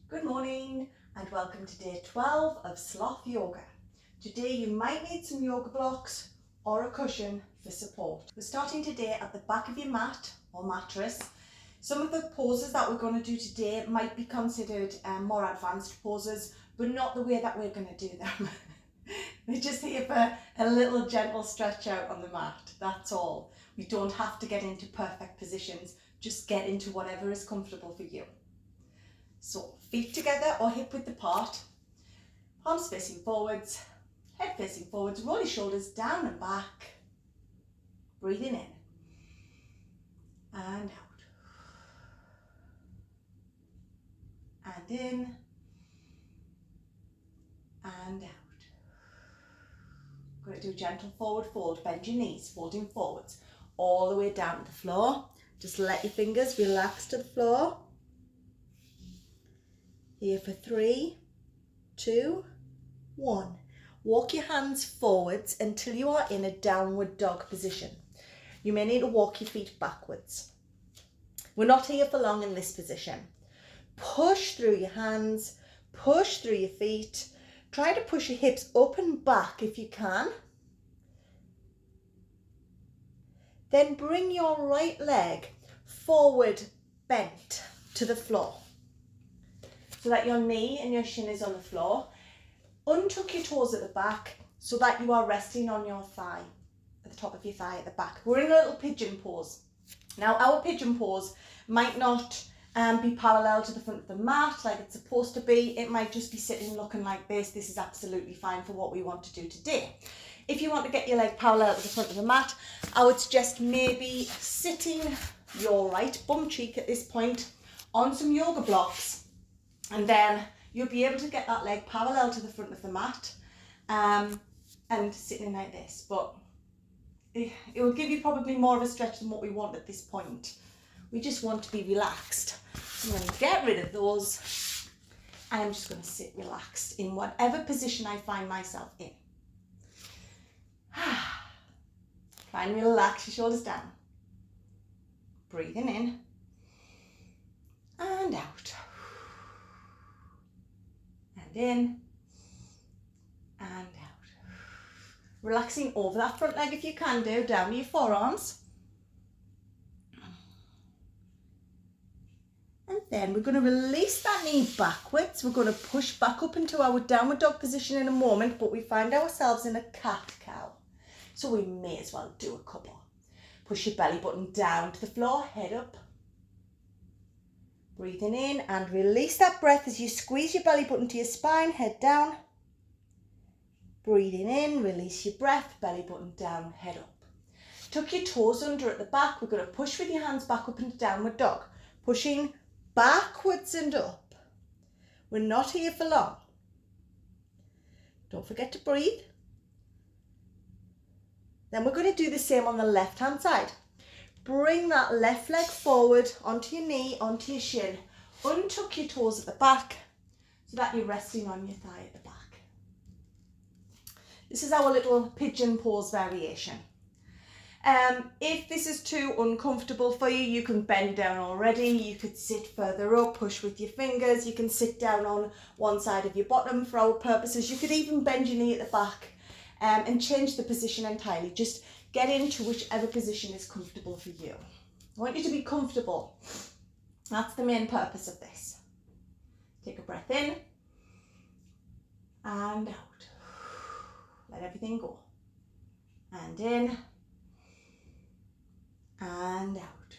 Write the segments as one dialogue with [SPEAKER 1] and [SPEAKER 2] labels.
[SPEAKER 1] Good morning and welcome to day 12 of Sloth Yoga. Today you might need some yoga blocks or a cushion for support. We're starting today at the back of your mat or mattress. Some of the poses that we're going to do today might be considered more advanced poses, but not the way that we're going to do them. We're just here for a little gentle stretch out on the mat, that's all. We don't have to get into perfect positions, just get into whatever is comfortable for you. So feet together or hip width apart, palms facing forwards, head facing forwards, roll your shoulders down and back, breathing in and out, and in and out. Going to do a gentle forward fold, bend your knees, folding forwards all the way down to the floor. Just let your fingers relax to the floor. Here for 3, 2, 1. Walk your hands forwards until you are in a downward dog position. You may need to walk your feet backwards. We're not here for long in this position. Push through your hands, push through your feet. Try to push your hips up and back if you can. Then bring your right leg forward bent to the floor, so that your knee and your shin is on the floor. Untuck your toes at the back so that you are resting on your thigh, at the top of your thigh at the back. We're in a little pigeon pose. Now our pigeon pose might not be parallel to the front of the mat like it's supposed to be. It might just be sitting looking like this. This is absolutely fine for what we want to do today. If you want to get your leg parallel to the front of the mat, I would suggest maybe sitting your right bum cheek at this point on some yoga blocks. And then you'll be able to get that leg parallel to the front of the mat and sitting like this. But it will give you probably more of a stretch than what we want at this point. We just want to be relaxed. So I'm going to get rid of those. I'm just going to sit relaxed in whatever position I find myself in. Try and relax your shoulders down. Breathing in and out. In and out. Relaxing over that front leg if you can do, down to your forearms. And then we're going to release that knee backwards. We're going to push back up into our downward dog position in a moment, but we find ourselves in a cat-cow. So we may as well do a couple. Push your belly button down to the floor, head up. Breathing in and release that breath as you squeeze your belly button to your spine, head down. Breathing in, release your breath, belly button down, head up. Tuck your toes under at the back. We're going to push with your hands back up into downward dog. Pushing backwards and up. We're not here for long. Don't forget to breathe. Then we're going to do the same on the left hand side. Bring that left leg forward onto your knee, onto your shin. Untuck your toes at the back so that you're resting on your thigh at the back. This is our little pigeon pose variation. If this is too uncomfortable for you, you can bend down already. You could sit further up, push with your fingers. You can sit down on one side of your bottom for our purposes. You could even bend your knee at the back and change the position entirely. Just get into whichever position is comfortable for you. I want you to be comfortable. That's the main purpose of this. Take a breath in and out. Let everything go. And in and out.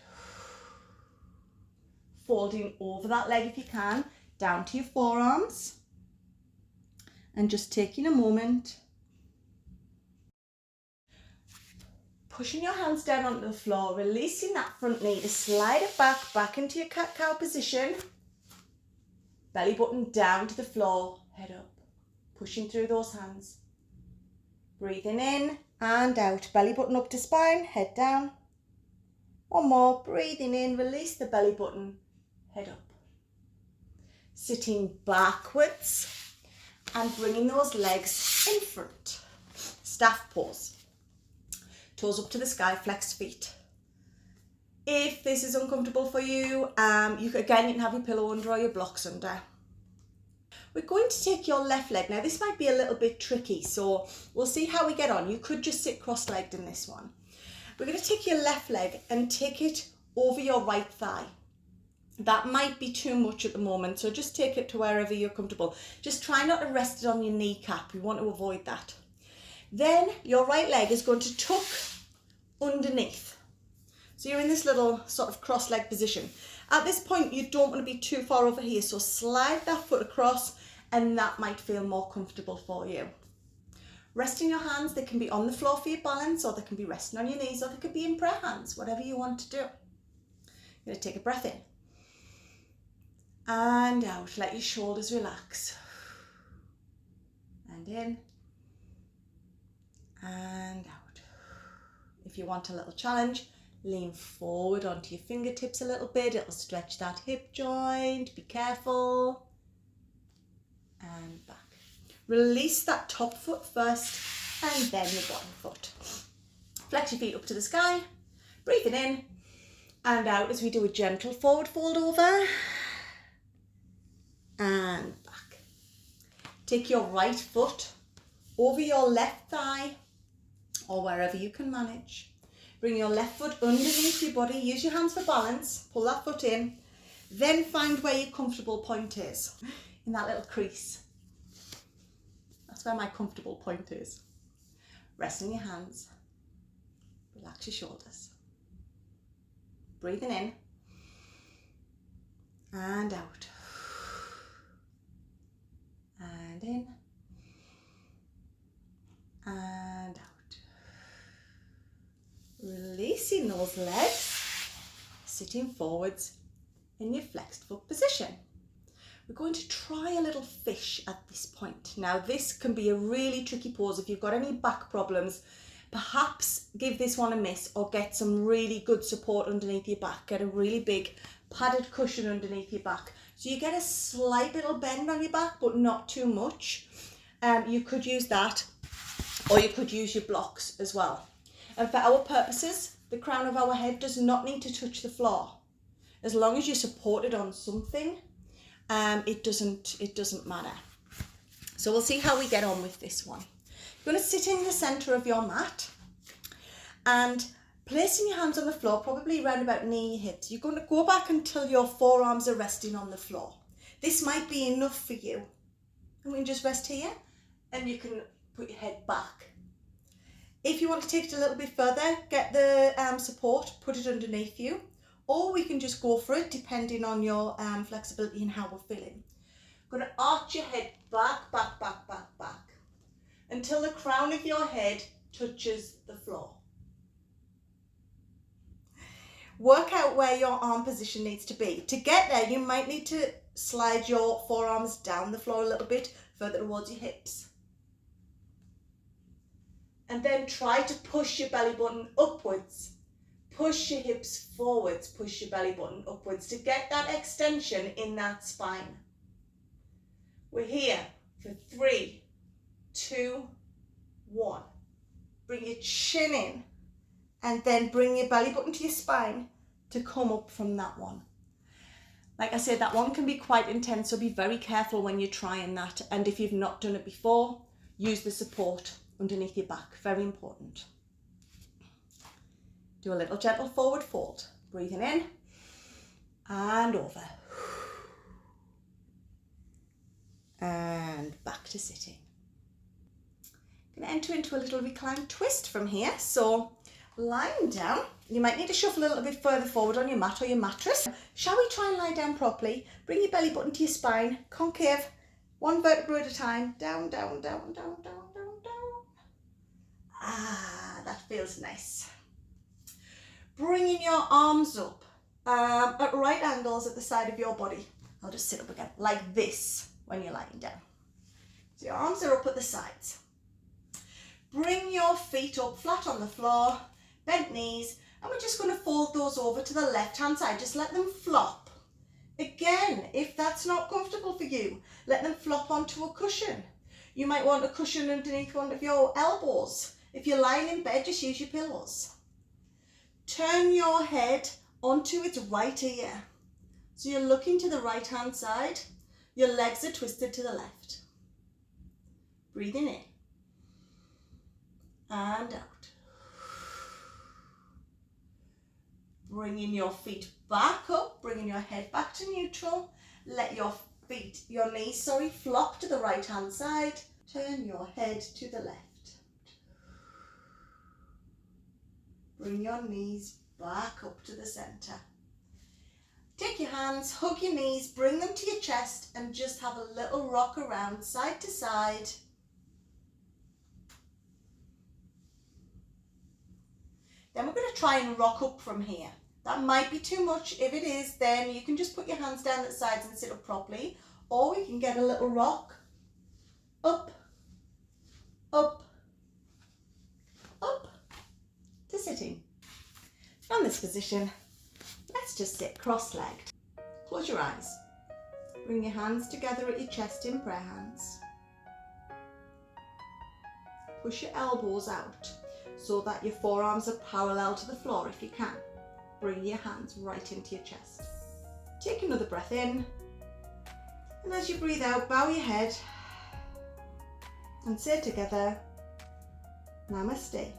[SPEAKER 1] Folding over that leg if you can, down to your forearms. And just taking a moment. Pushing your hands down onto the floor, releasing that front knee to slide it back into your cat-cow position. Belly button down to the floor, head up. Pushing through those hands. Breathing in and out. Belly button up to spine, head down. One more. Breathing in, release the belly button, head up. Sitting backwards and bringing those legs in front. Staff pose. Toes up to the sky, flexed feet. If this is uncomfortable for you, you can have your pillow under or your blocks under. We're going to take your left leg. Now this might be a little bit tricky, so we'll see how we get on. You could just sit cross-legged in this one. We're going to take your left leg and take it over your right thigh. That might be too much at the moment, so just take it to wherever you're comfortable. Just try not to rest it on your kneecap. We want to avoid that. Then your right leg is going to tuck underneath. So you're in this little sort of cross-leg position. At this point, you don't want to be too far over here, so slide that foot across and that might feel more comfortable for you. Resting your hands, they can be on the floor for your balance, or they can be resting on your knees, or they could be in prayer hands, whatever you want to do. You're going to take a breath in and out. Let your shoulders relax. And in and out. If you want a little challenge, lean forward onto your fingertips a little bit. It'll stretch that hip joint. Be careful. And back. Release that top foot first and then your bottom foot. Flex your feet up to the sky. Breathing in and out as we do a gentle forward fold over. And back. Take your right foot over your left thigh or wherever you can manage. Bring your left foot underneath your body. Use your hands for balance. Pull that foot in. Then find where your comfortable point is. In that little crease. That's where my comfortable point is. Rest in your hands. Relax your shoulders. Breathing in. And out. And in. And out. Releasing those legs, sitting forwards in your flexed foot position. We're going to try a little fish at this point. Now this can be a really tricky pose. If you've got any back problems, perhaps give this one a miss or get some really good support underneath your back. Get a really big padded cushion underneath your back. So you get a slight little bend on your back, but not too much. You could use that, or you could use your blocks as well. And for our purposes, the crown of our head does not need to touch the floor. As long as you're supported on something, it doesn't matter. So we'll see how we get on with this one. You're going to sit in the center of your mat and placing your hands on the floor, probably around about near your hips. You're going to go back until your forearms are resting on the floor. This might be enough for you. And we can just rest here and you can put your head back. If you want to take it a little bit further, get the support, put it underneath you, or we can just go for it depending on your flexibility and how we're feeling. Going to arch your head back, back, back, back, back, until the crown of your head touches the floor. Work out where your arm position needs to be. To get there, you might need to slide your forearms down the floor a little bit further towards your hips. And then try to push your belly button upwards. Push your hips forwards, push your belly button upwards to get that extension in that spine. We're here for 3, 2, 1. Bring your chin in and then bring your belly button to your spine to come up from that one. Like I said, that one can be quite intense, so be very careful when you're trying that. And if you've not done it before, use the support underneath your back, very important. Do a little gentle forward fold, breathing in and over. And back to sitting. I'm going to enter into a little recline twist from here. So lying down, you might need to shuffle a little bit further forward on your mat or your mattress. Shall we try and lie down properly? Bring your belly button to your spine, concave, one vertebra at a time, down, down, down, down, down, down, down. Ah, that feels nice. Bringing your arms up at right angles at the side of your body. I'll just sit up again, like this when you're lying down. So your arms are up at the sides. Bring your feet up flat on the floor, bent knees, and we're just going to fold those over to the left-hand side. Just let them flop. Again, if that's not comfortable for you, let them flop onto a cushion. You might want a cushion underneath one of your elbows. If you're lying in bed, just use your pillows. Turn your head onto its right ear. So you're looking to the right-hand side. Your legs are twisted to the left. Breathing in and out. Bringing your feet back up, bringing your head back to neutral. Let your knees, flop to the right hand side. Turn your head to the left. Bring your knees back up to the center. Take your hands, hug your knees, bring them to your chest and just have a little rock around side to side. Then we're going to try and rock up from here. That might be too much. If it is, then you can just put your hands down at the sides and sit up properly. Or we can get a little rock. Up, up, up to sitting. From this position, let's just sit cross-legged. Close your eyes. Bring your hands together at your chest in prayer hands. Push your elbows out so that your forearms are parallel to the floor if you can. Bring your hands right into your chest. Take another breath in. And as you breathe out, bow your head and say together, Namaste.